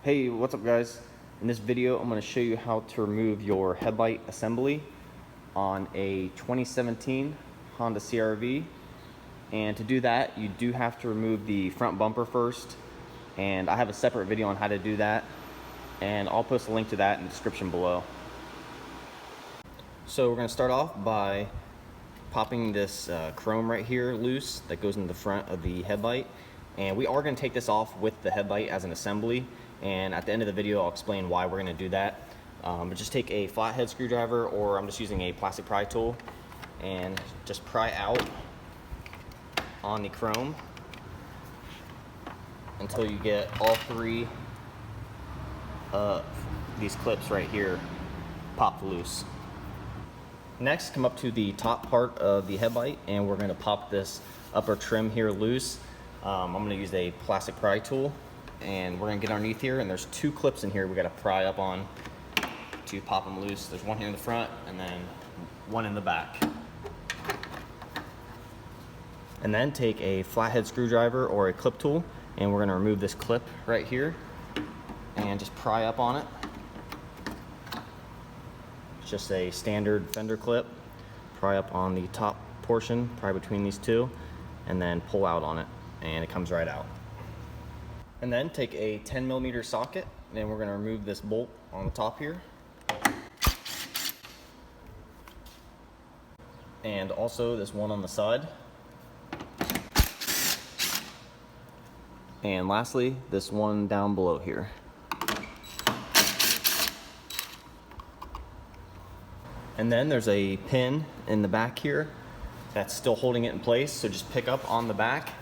Hey, what's up guys? In this video I'm going to show you how to remove your headlight assembly on a 2017 Honda CRV. And to do that you do have to remove the front bumper first, and I have a separate video on how to do that, and I'll post a link to that in the description below. So we're going to start off by popping this chrome right here loose that goes in the front of the headlight, and we are going to take this off with the headlight as an assembly, and at the end of the video I'll explain why we're going to do that. But just take a flathead screwdriver, or I'm just using a plastic pry tool, and just pry out on the chrome until you get all three of these clips right here popped loose. Next, come up to the top part of the headlight and we're going to pop this upper trim here loose. I'm going to use a plastic pry tool, and we're going to get underneath here, and there's two clips in here we got to pry up on to pop them loose. There's one here in the front and then one in the back. And then take a flathead screwdriver or a clip tool, and we're going to remove this clip right here and just pry up on it. It's just a standard fender clip. Pry up on the top portion, pry between these two, and then pull out on it, and it comes right out. And then take a 10mm socket, and we're going to remove this bolt on the top here, and also this one on the side. And lastly, this one down below here. And then there's a pin in the back here that's still holding it in place, so just pick up on the back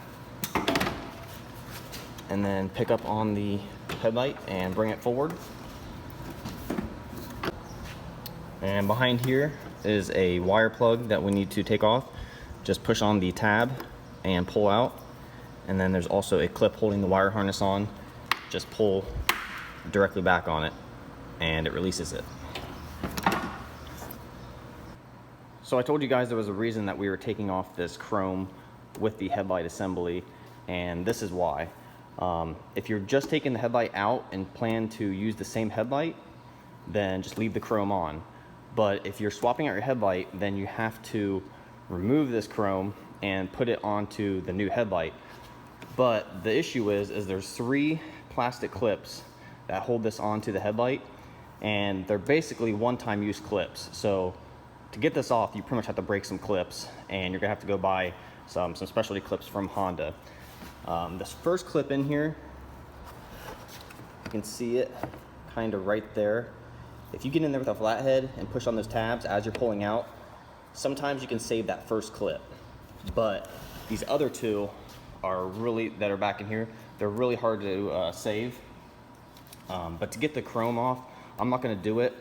and then pick up on the headlight and bring it forward. And behind here is a wire plug that we need to take off. Just push on the tab and pull out. And then there's also a clip holding the wire harness on. Just pull directly back on it and it releases it. So I told you guys there was a reason that we were taking off this chrome with the headlight assembly, and this is why. If you're just taking the headlight out and plan to use the same headlight, then just leave the chrome on. But if you're swapping out your headlight, then you have to remove this chrome and put it onto the new headlight. But the issue is there's three plastic clips that hold this onto the headlight, and they're basically one-time use clips. So to get this off, you pretty much have to break some clips, and you're gonna have to go buy some specialty clips from Honda. This first clip in here, you can see it kind of right there. If you get in there with a flathead and push on those tabs as you're pulling out, sometimes you can save that first clip. But these other two are really, that are back in here, they're really hard to save. But to get the chrome off, I'm not gonna do it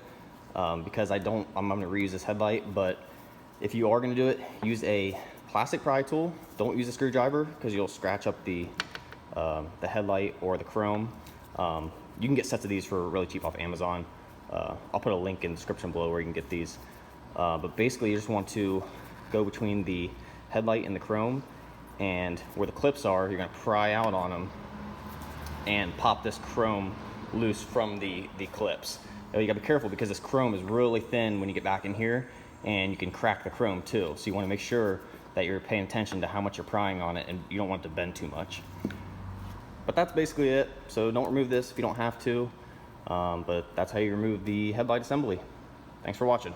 because I'm gonna reuse this headlight. But if you are gonna do it, use a plastic pry tool. Don't use a screwdriver because you'll scratch up the headlight or the chrome. You can get sets of these for really cheap off Amazon. I'll put a link in the description below where you can get these. But basically you just want to go between the headlight and the chrome, and where the clips are, you're gonna pry out on them and pop this chrome loose from the clips. Now you gotta be careful because this chrome is really thin when you get back in here, and you can crack the chrome too. So you wanna make sure that you're paying attention to how much you're prying on it, and you don't want it to bend too much. But that's basically it. So don't remove this if you don't have to, but that's how you remove the headlight assembly. Thanks for watching.